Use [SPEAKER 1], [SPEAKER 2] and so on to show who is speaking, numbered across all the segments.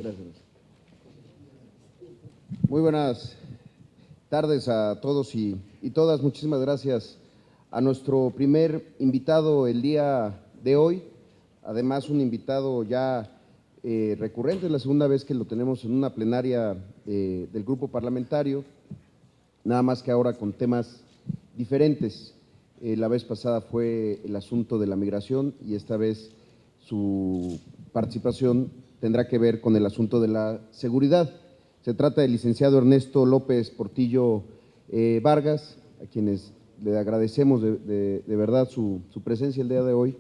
[SPEAKER 1] Gracias. Muy buenas tardes a todos y todas. Muchísimas gracias a nuestro primer invitado el día de hoy. Además, un invitado ya recurrente, es la segunda vez que lo tenemos en una plenaria del grupo parlamentario, nada más que ahora con temas diferentes. La vez pasada fue el asunto de la migración y esta vez su participación tendrá que ver con el asunto de la seguridad. Se trata del licenciado Ernesto López Portillo Vargas, a quienes le agradecemos de verdad su presencia el día de hoy.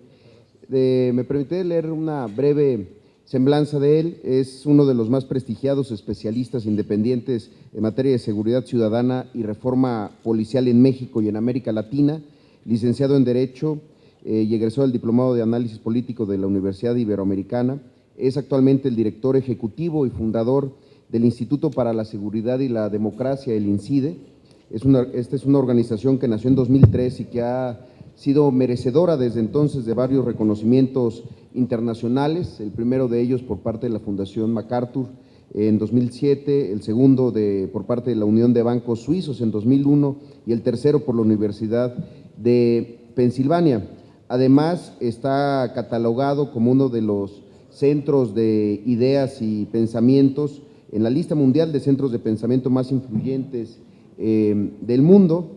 [SPEAKER 1] Me permitiré leer una breve semblanza de él. Es uno de los más prestigiados especialistas independientes en materia de seguridad ciudadana y reforma policial en México y en América Latina, licenciado en Derecho y egresó del Diplomado de Análisis Político de la Universidad Iberoamericana. Es actualmente el director ejecutivo y fundador del Instituto para la Seguridad y la Democracia, el INCIDE. Esta es una organización que nació en 2003 y que ha sido merecedora desde entonces de varios reconocimientos internacionales, el primero de ellos por parte de la Fundación MacArthur en 2007, el segundo por parte de la Unión de Bancos Suizos en 2001 y el tercero por la Universidad de Pensilvania. Además, está catalogado como uno de los centros de ideas y pensamientos en la lista mundial de centros de pensamiento más influyentes del mundo.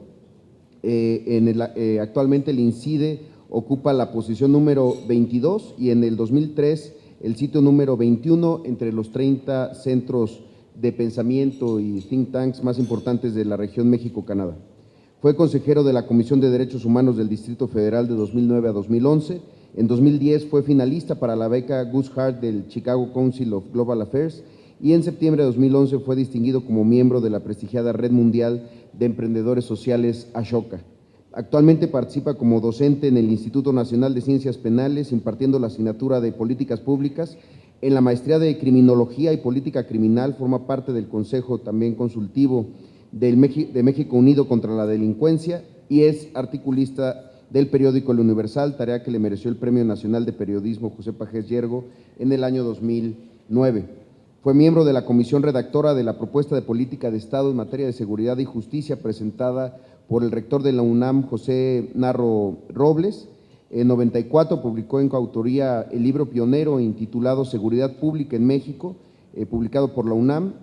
[SPEAKER 1] Actualmente el INCIDE ocupa la posición número 22 y en el 2003 el sitio número 21 entre los 30 centros de pensamiento y think tanks más importantes de la región México-Canadá. Fue consejero de la Comisión de Derechos Humanos del Distrito Federal de 2009 a 2011. En 2010 fue finalista para la beca Gus Hart del Chicago Council of Global Affairs y en septiembre de 2011 fue distinguido como miembro de la prestigiada Red Mundial de Emprendedores Sociales Ashoka. Actualmente participa como docente en el Instituto Nacional de Ciencias Penales, impartiendo la asignatura de Políticas Públicas. En la maestría de Criminología y Política Criminal forma parte del Consejo también consultivo de México Unido contra la Delincuencia y es articulista del periódico El Universal, tarea que le mereció el Premio Nacional de Periodismo José Pagés Yergo en el año 2009. Fue miembro de la comisión redactora de la propuesta de política de Estado en materia de seguridad y justicia presentada por el rector de la UNAM, José Narro Robles. En 94 publicó en coautoría el libro pionero intitulado Seguridad Pública en México, publicado por la UNAM,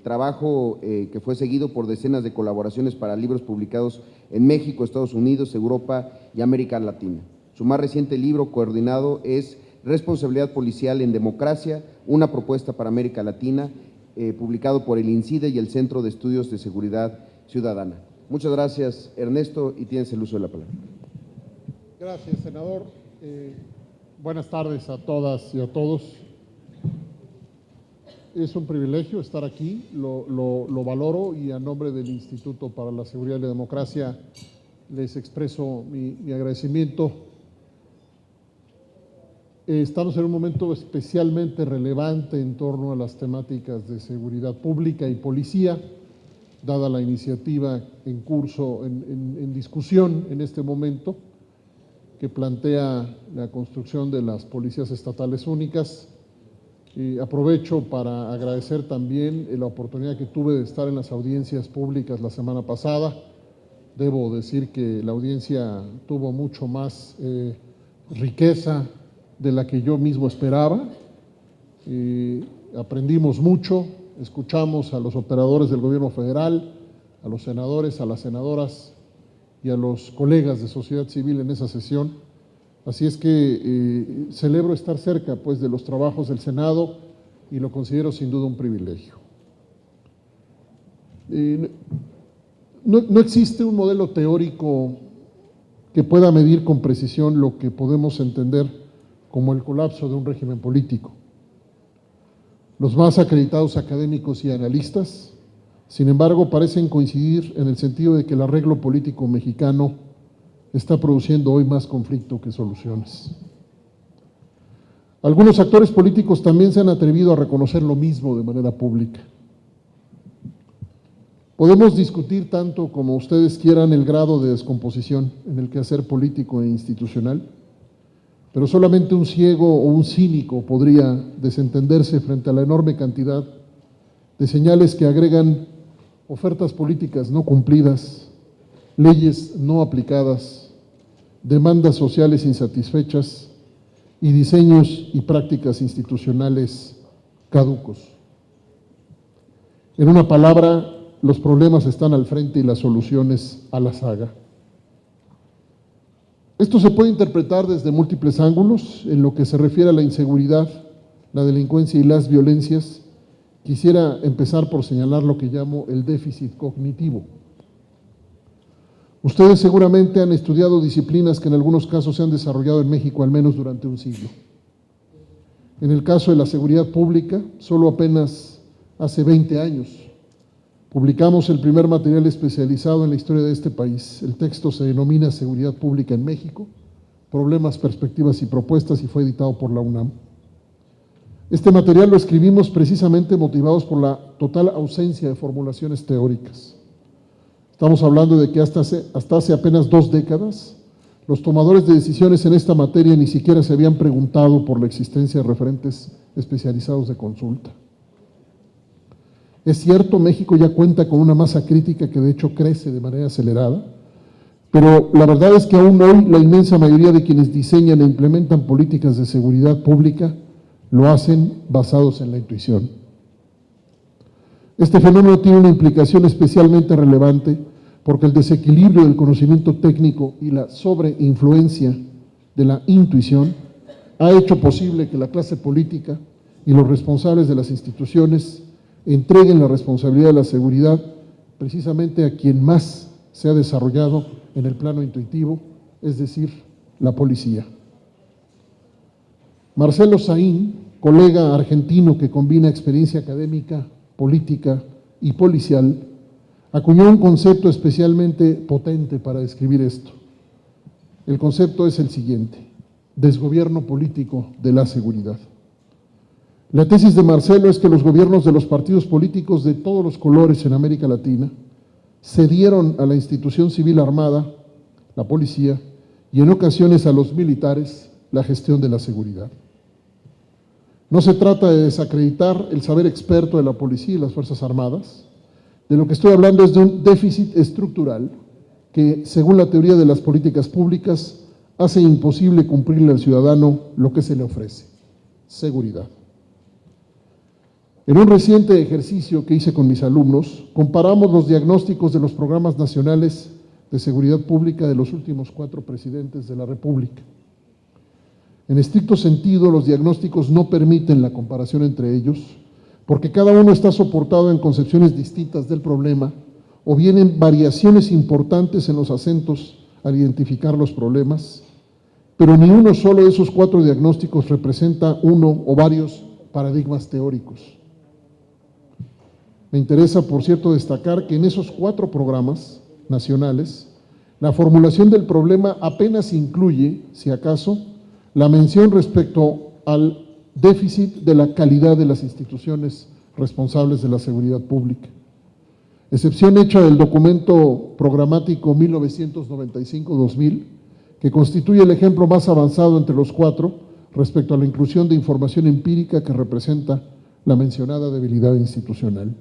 [SPEAKER 1] trabajo que fue seguido por decenas de colaboraciones para libros publicados en México, Estados Unidos, Europa y América Latina. Su más reciente libro coordinado es Responsabilidad Policial en Democracia, una propuesta para América Latina, publicado por el INCIDE y el Centro de Estudios de Seguridad Ciudadana. Muchas gracias, Ernesto, y tienes el uso de la palabra.
[SPEAKER 2] Gracias, senador. Buenas tardes a todas y a todos. Es un privilegio estar aquí, lo valoro y a nombre del Instituto para la Seguridad y la Democracia les expreso mi agradecimiento. Estamos en un momento especialmente relevante en torno a las temáticas de seguridad pública y policía, dada la iniciativa en curso, en discusión en este momento, que plantea la construcción de las policías estatales únicas. Aprovecho para agradecer también la oportunidad que tuve de estar en las audiencias públicas la semana pasada. Debo decir que la audiencia tuvo mucho más riqueza de la que yo mismo esperaba. Aprendimos mucho, escuchamos a los operadores del gobierno federal, a los senadores, a las senadoras y a los colegas de sociedad civil en esa sesión. Así es que celebro estar cerca pues, de los trabajos del Senado y lo considero sin duda un privilegio. No existe un modelo teórico que pueda medir con precisión lo que podemos entender como el colapso de un régimen político. Los más acreditados académicos y analistas, sin embargo, parecen coincidir en el sentido de que el arreglo político mexicano está produciendo hoy más conflicto que soluciones. Algunos actores políticos también se han atrevido a reconocer lo mismo de manera pública. Podemos discutir tanto como ustedes quieran el grado de descomposición en el quehacer político e institucional, pero solamente un ciego o un cínico podría desentenderse frente a la enorme cantidad de señales que agregan ofertas políticas no cumplidas, leyes no aplicadas, demandas sociales insatisfechas y diseños y prácticas institucionales caducos. En una palabra, los problemas están al frente y las soluciones a la saga. Esto se puede interpretar desde múltiples ángulos. En lo que se refiere a la inseguridad, la delincuencia y las violencias, quisiera empezar por señalar lo que llamo el déficit cognitivo. Ustedes seguramente han estudiado disciplinas que en algunos casos se han desarrollado en México al menos durante un siglo. En el caso de la seguridad pública, solo apenas hace 20 años publicamos el primer material especializado en la historia de este país. El texto se denomina Seguridad Pública en México, Problemas, Perspectivas y Propuestas, y fue editado por la UNAM. Este material lo escribimos precisamente motivados por la total ausencia de formulaciones teóricas. Estamos hablando de que hasta hace apenas 2 décadas, los tomadores de decisiones en esta materia ni siquiera se habían preguntado por la existencia de referentes especializados de consulta. Es cierto, México ya cuenta con una masa crítica que de hecho crece de manera acelerada, pero la verdad es que aún hoy la inmensa mayoría de quienes diseñan e implementan políticas de seguridad pública lo hacen basados en la intuición. Este fenómeno tiene una implicación especialmente relevante porque el desequilibrio del conocimiento técnico y la sobreinfluencia de la intuición ha hecho posible que la clase política y los responsables de las instituciones entreguen la responsabilidad de la seguridad precisamente a quien más se ha desarrollado en el plano intuitivo, es decir, la policía. Marcelo Saín, colega argentino que combina experiencia académica, política y policial, acuñó un concepto especialmente potente para describir esto. El concepto es el siguiente: desgobierno político de la seguridad. La tesis de Marcelo es que los gobiernos de los partidos políticos de todos los colores en América Latina cedieron a la institución civil armada, la policía, y en ocasiones a los militares, la gestión de la seguridad. No se trata de desacreditar el saber experto de la policía y las Fuerzas Armadas. De lo que estoy hablando es de un déficit estructural que, según la teoría de las políticas públicas, hace imposible cumplirle al ciudadano lo que se le ofrece: seguridad. En un reciente ejercicio que hice con mis alumnos, comparamos los diagnósticos de los programas nacionales de seguridad pública de los últimos 4 presidentes de la República. En estricto sentido, los diagnósticos no permiten la comparación entre ellos, porque cada uno está soportado en concepciones distintas del problema, o bien en variaciones importantes en los acentos al identificar los problemas, pero ni uno solo de esos 4 diagnósticos representa uno o varios paradigmas teóricos. Me interesa, por cierto, destacar que en esos 4 programas nacionales, la formulación del problema apenas incluye, si acaso, la mención respecto al déficit de la calidad de las instituciones responsables de la seguridad pública. Excepción hecha del documento programático 1995-2000, que constituye el ejemplo más avanzado entre los 4 respecto a la inclusión de información empírica que representa la mencionada debilidad institucional.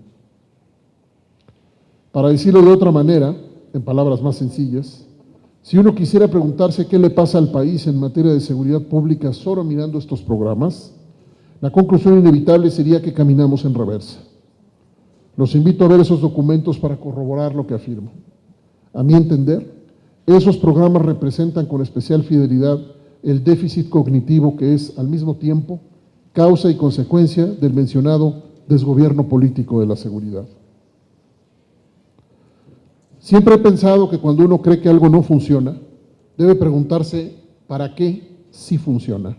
[SPEAKER 2] Para decirlo de otra manera, en palabras más sencillas, si uno quisiera preguntarse qué le pasa al país en materia de seguridad pública solo mirando estos programas, la conclusión inevitable sería que caminamos en reversa. Los invito a ver esos documentos para corroborar lo que afirmo. A mi entender, esos programas representan con especial fidelidad el déficit cognitivo que es, al mismo tiempo, causa y consecuencia del mencionado desgobierno político de la seguridad. Siempre he pensado que cuando uno cree que algo no funciona, debe preguntarse ¿para qué sí funciona?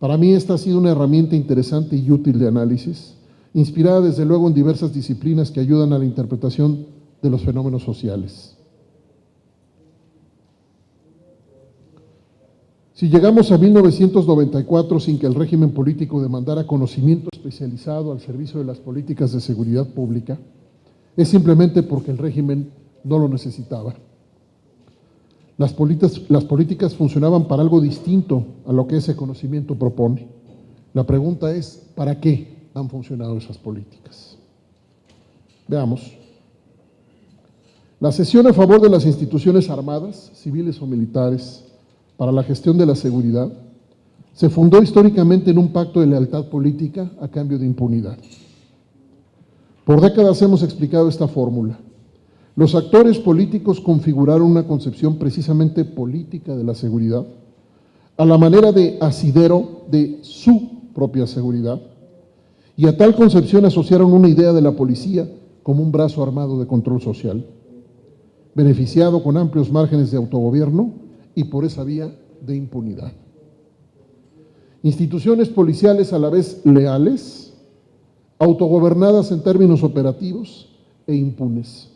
[SPEAKER 2] Para mí esta ha sido una herramienta interesante y útil de análisis, inspirada desde luego en diversas disciplinas que ayudan a la interpretación de los fenómenos sociales. Si llegamos a 1994 sin que el régimen político demandara conocimiento especializado al servicio de las políticas de seguridad pública, es simplemente porque el régimen no lo necesitaba. Las políticas funcionaban para algo distinto a lo que ese conocimiento propone. La pregunta es, ¿para qué han funcionado esas políticas? Veamos. La cesión a favor de las instituciones armadas, civiles o militares, para la gestión de la seguridad, se fundó históricamente en un pacto de lealtad política a cambio de impunidad. Por décadas hemos explicado esta fórmula. Los actores políticos configuraron una concepción precisamente política de la seguridad, a la manera de asidero de su propia seguridad, y a tal concepción asociaron una idea de la policía como un brazo armado de control social, beneficiado con amplios márgenes de autogobierno y por esa vía de impunidad. Instituciones policiales a la vez leales, autogobernadas en términos operativos e impunes.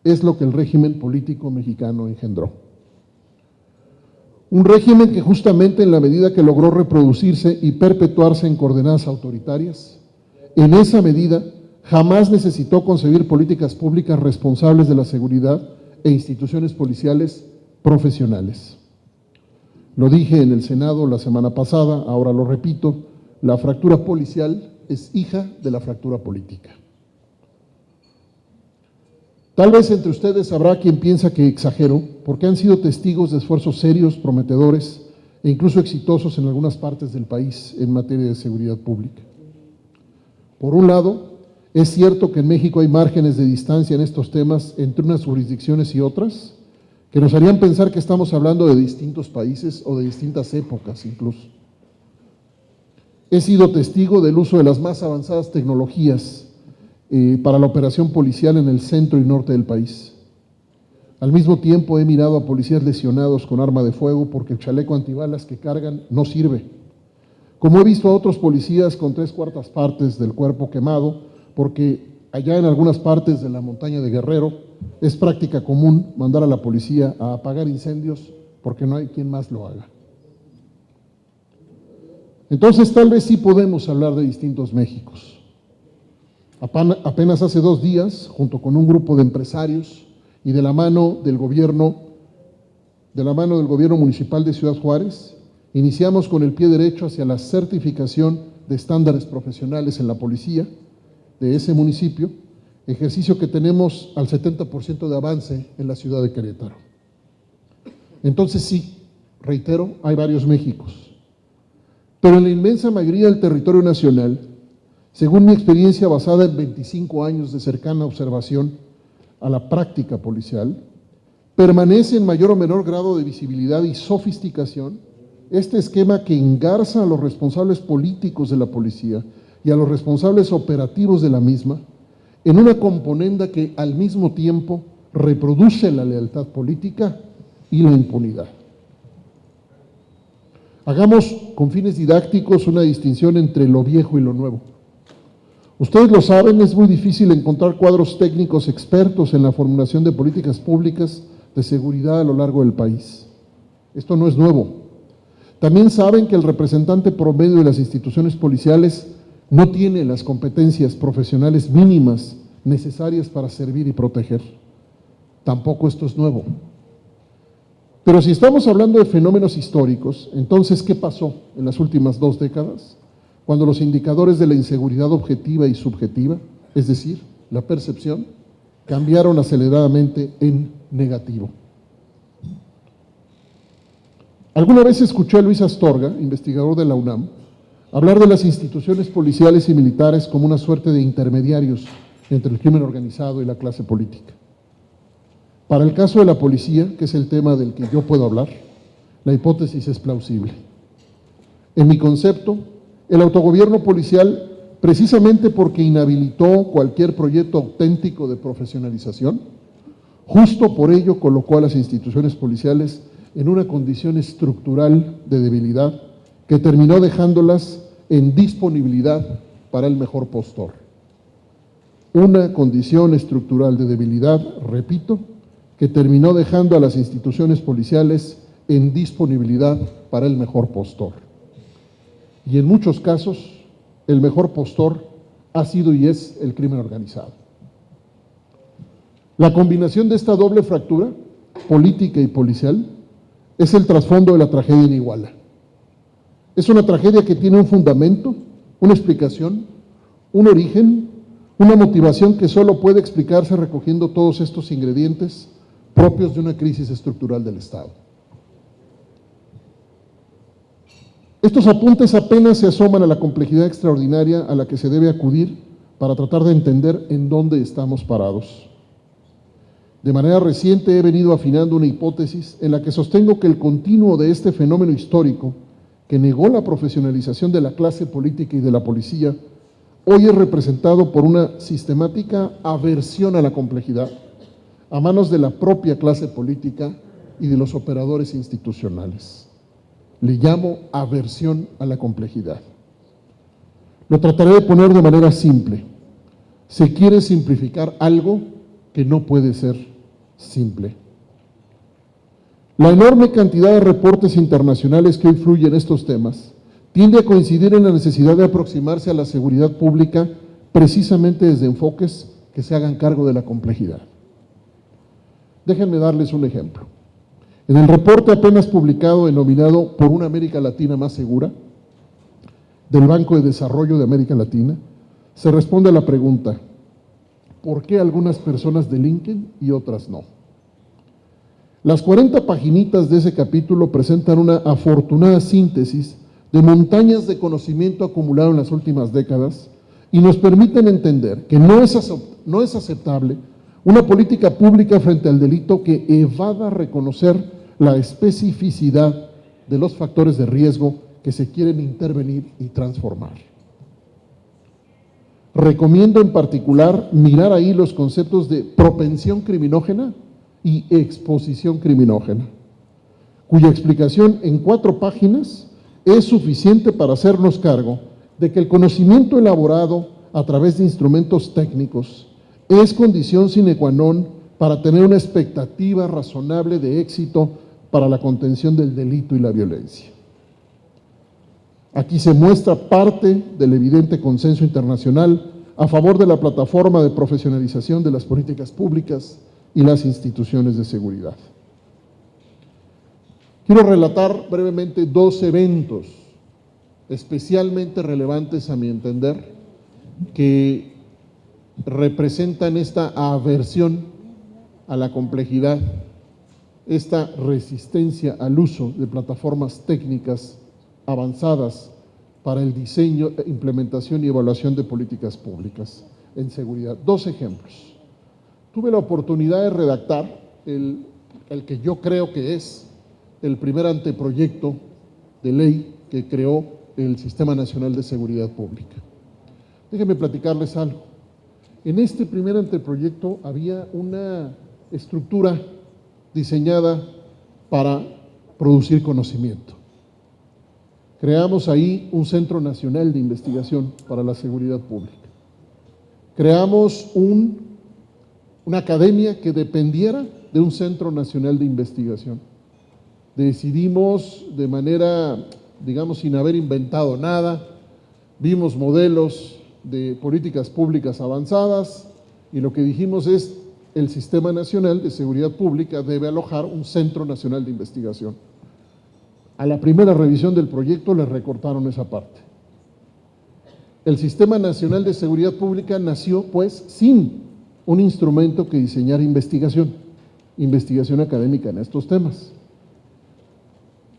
[SPEAKER 2] Es lo que el régimen político mexicano engendró. Un régimen que justamente en la medida que logró reproducirse y perpetuarse en coordenadas autoritarias, en esa medida jamás necesitó concebir políticas públicas responsables de la seguridad e instituciones policiales profesionales. Lo dije en el Senado la semana pasada, ahora lo repito, la fractura policial es hija de la fractura política. Tal vez entre ustedes habrá quien piensa que exagero, porque han sido testigos de esfuerzos serios, prometedores e incluso exitosos en algunas partes del país en materia de seguridad pública. Por un lado, es cierto que en México hay márgenes de distancia en estos temas entre unas jurisdicciones y otras, que nos harían pensar que estamos hablando de distintos países o de distintas épocas incluso. He sido testigo del uso de las más avanzadas tecnologías para la operación policial en el centro y norte del país. Al mismo tiempo he mirado a policías lesionados con arma de fuego porque el chaleco antibalas que cargan no sirve. Como he visto a otros policías con 3/4 partes del cuerpo quemado porque allá en algunas partes de la montaña de Guerrero es práctica común mandar a la policía a apagar incendios porque no hay quien más lo haga. Entonces tal vez sí podemos hablar de distintos Méxicos. Apenas hace 2 días, junto con un grupo de empresarios y de la mano del gobierno municipal de Ciudad Juárez, iniciamos con el pie derecho hacia la certificación de estándares profesionales en la policía de ese municipio, ejercicio que tenemos al 70% de avance en la ciudad de Querétaro. Entonces sí, reitero, hay varios Méxicos, pero en la inmensa mayoría del territorio nacional, según mi experiencia basada en 25 años de cercana observación a la práctica policial, permanece en mayor o menor grado de visibilidad y sofisticación este esquema que engarza a los responsables políticos de la policía y a los responsables operativos de la misma en una componenda que al mismo tiempo reproduce la lealtad política y la impunidad. Hagamos con fines didácticos una distinción entre lo viejo y lo nuevo. Ustedes lo saben, es muy difícil encontrar cuadros técnicos expertos en la formulación de políticas públicas de seguridad a lo largo del país. Esto no es nuevo. También saben que el representante promedio de las instituciones policiales no tiene las competencias profesionales mínimas necesarias para servir y proteger. Tampoco esto es nuevo. Pero si estamos hablando de fenómenos históricos, entonces, ¿qué pasó en las últimas 2 décadas? Cuando los indicadores de la inseguridad objetiva y subjetiva, es decir, la percepción, cambiaron aceleradamente en negativo. Alguna vez escuché a Luis Astorga, investigador de la UNAM, hablar de las instituciones policiales y militares como una suerte de intermediarios entre el crimen organizado y la clase política. Para el caso de la policía, que es el tema del que yo puedo hablar, la hipótesis es plausible. En mi concepto, el autogobierno policial, precisamente porque inhabilitó cualquier proyecto auténtico de profesionalización, justo por ello colocó a las instituciones policiales en una condición estructural de debilidad que terminó dejándolas en disponibilidad para el mejor postor. Una condición estructural de debilidad, repito, que terminó dejando a las instituciones policiales en disponibilidad para el mejor postor. Y en muchos casos, el mejor postor ha sido y es el crimen organizado. La combinación de esta doble fractura, política y policial, es el trasfondo de la tragedia en Iguala. Es una tragedia que tiene un fundamento, una explicación, un origen, una motivación que solo puede explicarse recogiendo todos estos ingredientes propios de una crisis estructural del Estado. Estos apuntes apenas se asoman a la complejidad extraordinaria a la que se debe acudir para tratar de entender en dónde estamos parados. De manera reciente he venido afinando una hipótesis en la que sostengo que el continuo de este fenómeno histórico que negó la profesionalización de la clase política y de la policía, hoy es representado por una sistemática aversión a la complejidad a manos de la propia clase política y de los operadores institucionales. Le llamo aversión a la complejidad. Lo trataré de poner de manera simple. Se quiere simplificar algo que no puede ser simple. La enorme cantidad de reportes internacionales que hoy fluyen en estos temas tiende a coincidir en la necesidad de aproximarse a la seguridad pública precisamente desde enfoques que se hagan cargo de la complejidad. Déjenme darles un ejemplo. En el reporte apenas publicado denominado Por una América Latina más segura, del Banco de Desarrollo de América Latina, se responde a la pregunta, ¿por qué algunas personas delinquen y otras no? Las 40 paginitas de ese capítulo presentan una afortunada síntesis de montañas de conocimiento acumulado en las últimas décadas y nos permiten entender que no es aceptable una política pública frente al delito que evada reconocer la especificidad de los factores de riesgo que se quieren intervenir y transformar. Recomiendo en particular mirar ahí los conceptos de propensión criminógena y exposición criminógena, cuya explicación en 4 páginas es suficiente para hacernos cargo de que el conocimiento elaborado a través de instrumentos técnicos es condición sine qua non para tener una expectativa razonable de éxito para la contención del delito y la violencia. Aquí se muestra parte del evidente consenso internacional a favor de la plataforma de profesionalización de las políticas públicas y las instituciones de seguridad. Quiero relatar brevemente 2 eventos especialmente relevantes a mi entender que representan esta aversión a la complejidad, esta resistencia al uso de plataformas técnicas avanzadas para el diseño, implementación y evaluación de políticas públicas en seguridad. 2 ejemplos. Tuve la oportunidad de redactar el que yo creo que es el primer anteproyecto de ley que creó el Sistema Nacional de Seguridad Pública. Déjenme platicarles algo. En este primer anteproyecto había una estructura diseñada para producir conocimiento. Creamos ahí un Centro Nacional de Investigación para la Seguridad Pública. Creamos una academia que dependiera de un Centro Nacional de Investigación. Decidimos de manera, digamos, sin haber inventado nada, vimos modelos de políticas públicas avanzadas y lo que dijimos es el Sistema Nacional de Seguridad Pública debe alojar un Centro Nacional de Investigación. A la primera revisión del proyecto le recortaron esa parte. El Sistema Nacional de Seguridad Pública nació pues sin un instrumento que diseñara investigación académica en estos temas.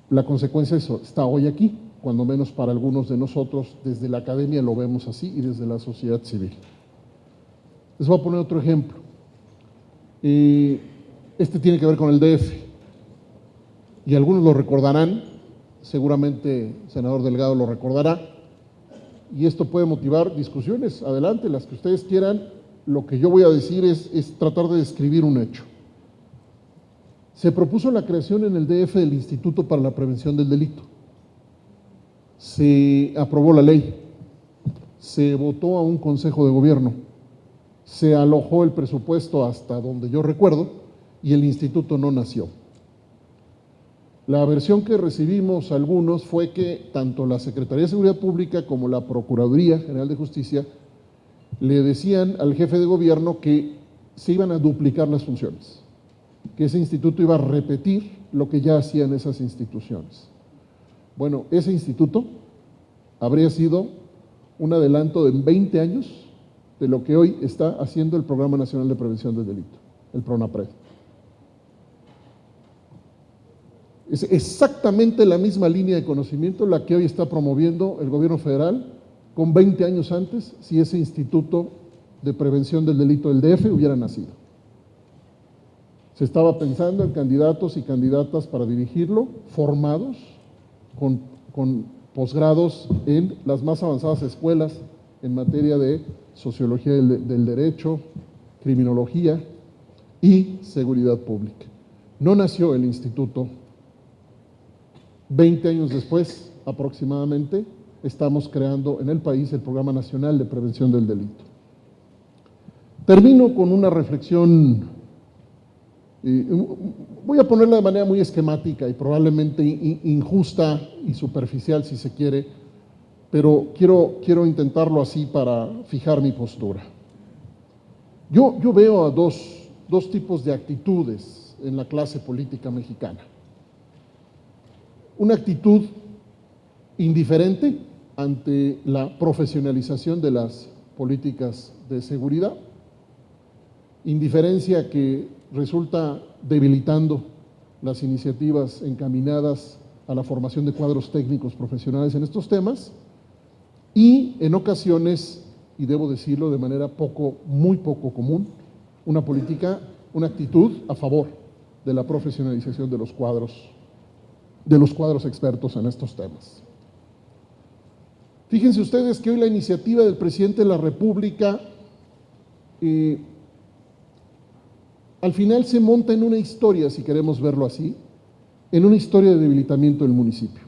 [SPEAKER 2] La consecuencia de eso está hoy aquí, cuando menos para algunos de nosotros, desde la academia lo vemos así y desde la sociedad civil. Les voy a poner otro ejemplo. Este tiene que ver con el DF, y algunos lo recordarán, seguramente el senador Delgado lo recordará, y esto puede motivar discusiones, adelante, las que ustedes quieran. Lo que yo voy a decir es tratar de describir un hecho. Se propuso la creación en el DF del Instituto para la Prevención del Delito. Se aprobó la ley, se votó a un consejo de gobierno, se alojó el presupuesto hasta donde yo recuerdo y el instituto no nació. La versión que recibimos algunos fue que tanto la Secretaría de Seguridad Pública como la Procuraduría General de Justicia le decían al jefe de gobierno que se iban a duplicar las funciones, que ese instituto iba a repetir lo que ya hacían esas instituciones. Bueno, ese instituto habría sido un adelanto de 20 años de lo que hoy está haciendo el Programa Nacional de Prevención del Delito, el PRONAPRED. Es exactamente la misma línea de conocimiento la que hoy está promoviendo el gobierno federal con 20 años antes, si ese Instituto de Prevención del Delito del DF hubiera nacido. Se estaba pensando en candidatos y candidatas para dirigirlo, formados con posgrados en las más avanzadas escuelas en materia de sociología del derecho, criminología y seguridad pública. No nació el instituto. 20 años después, aproximadamente, estamos creando en el país el Programa Nacional de Prevención del Delito. Termino con una reflexión, voy a ponerla de manera muy esquemática y probablemente injusta y superficial si se quiere, pero quiero intentarlo así para fijar mi postura. Yo veo a dos tipos de actitudes en la clase política mexicana. Una actitud indiferente ante la profesionalización de las políticas de seguridad, indiferencia que resulta debilitando las iniciativas encaminadas a la formación de cuadros técnicos profesionales en estos temas, y en ocasiones, y debo decirlo de manera muy poco común, una actitud a favor de la profesionalización de los cuadros expertos en estos temas. Fíjense ustedes que hoy la iniciativa del presidente de la República al final se monta en una historia, si queremos verlo así, en una historia de debilitamiento del municipio.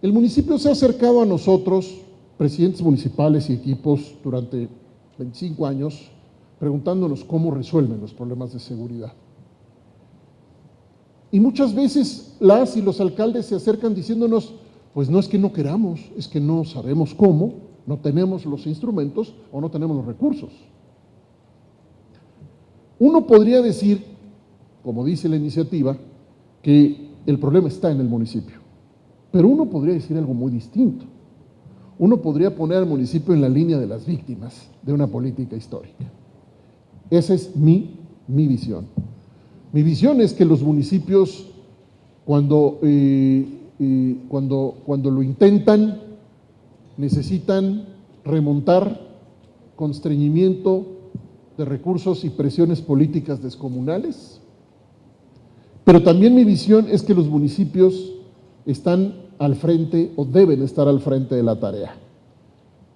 [SPEAKER 2] El municipio se ha acercado a nosotros, presidentes municipales y equipos, durante 25 años, preguntándonos cómo resuelven los problemas de seguridad. Y muchas veces las y los alcaldes se acercan diciéndonos, pues no es que no queramos, es que no sabemos cómo, no tenemos los instrumentos o no tenemos los recursos. Uno podría decir, como dice la iniciativa, que el problema está en el municipio, pero uno podría decir algo muy distinto. Uno podría poner al municipio en la línea de las víctimas de una política histórica. Esa es mi visión. Mi visión es que los municipios, cuando lo intentan, necesitan remontar con estreñimiento de recursos y presiones políticas descomunales, pero también mi visión es que los municipios están al frente o deben estar al frente de la tarea.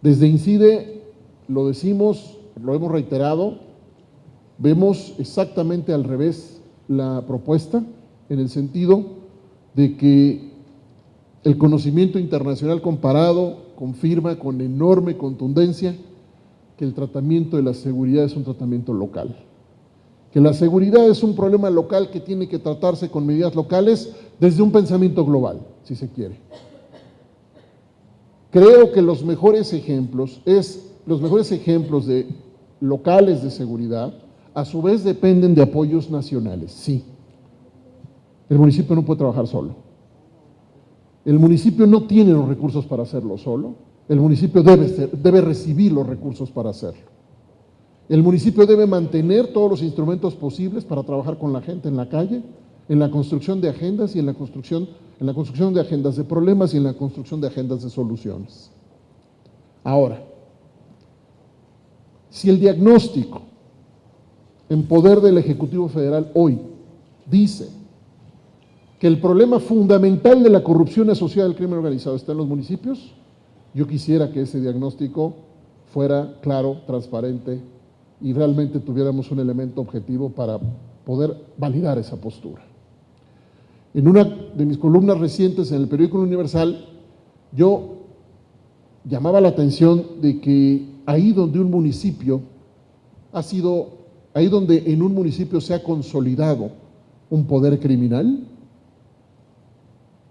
[SPEAKER 2] Desde INCIDE lo decimos, lo hemos reiterado, vemos exactamente al revés la propuesta, en el sentido de que el conocimiento internacional comparado confirma con enorme contundencia que el tratamiento de la seguridad es un tratamiento local, que la seguridad es un problema local que tiene que tratarse con medidas locales desde un pensamiento global, si se quiere. Creo que los mejores ejemplos de locales de seguridad, a su vez dependen de apoyos nacionales, sí. El municipio no puede trabajar solo. El municipio no tiene los recursos para hacerlo solo. El municipio debe recibir los recursos para hacerlo. El municipio debe mantener todos los instrumentos posibles para trabajar con la gente en la calle, en la construcción de agendas y en la construcción de agendas de problemas y en la construcción de agendas de soluciones. Ahora, si el diagnóstico en poder del Ejecutivo Federal hoy dice que el problema fundamental de la corrupción asociada al crimen organizado está en los municipios, yo quisiera que ese diagnóstico fuera claro, transparente y realmente tuviéramos un elemento objetivo para poder validar esa postura. En una de mis columnas recientes en el periódico Universal, yo llamaba la atención de que ahí donde en un municipio se ha consolidado un poder criminal,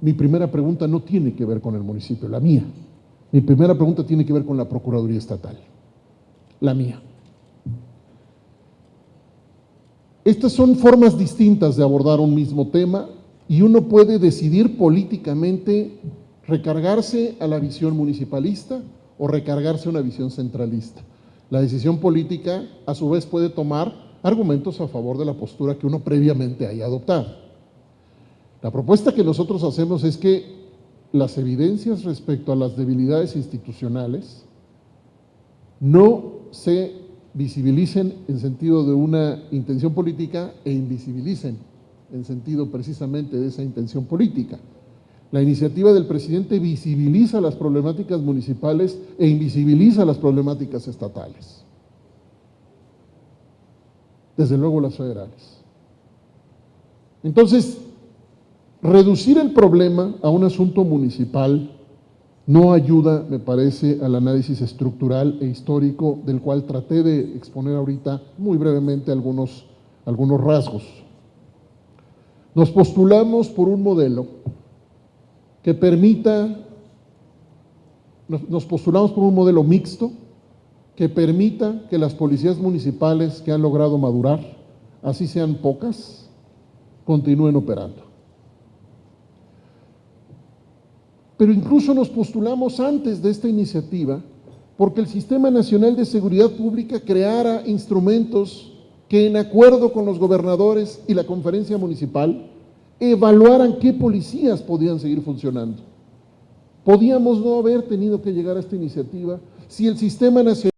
[SPEAKER 2] mi primera pregunta no tiene que ver con el municipio, la mía. Mi primera pregunta tiene que ver con la Procuraduría Estatal, la mía. Estas son formas distintas de abordar un mismo tema y uno puede decidir políticamente recargarse a la visión municipalista o recargarse a una visión centralista. La decisión política, a su vez, puede tomar argumentos a favor de la postura que uno previamente haya adoptado. La propuesta que nosotros hacemos es que las evidencias respecto a las debilidades institucionales no se visibilicen en sentido de una intención política e invisibilicen en sentido precisamente de esa intención política. La iniciativa del presidente visibiliza las problemáticas municipales e invisibiliza las problemáticas estatales. Desde luego las federales. Entonces, reducir el problema a un asunto municipal no ayuda, me parece, al análisis estructural e histórico del cual traté de exponer ahorita muy brevemente algunos rasgos. Nos postulamos por un modelo que permita, nos postulamos por un modelo mixto que permita que las policías municipales que han logrado madurar, así sean pocas, continúen operando. Pero incluso nos postulamos antes de esta iniciativa porque el Sistema Nacional de Seguridad Pública creara instrumentos que, en acuerdo con los gobernadores y la conferencia municipal, evaluaran qué policías podían seguir funcionando. Podíamos no haber tenido que llegar a esta iniciativa si el Sistema Nacional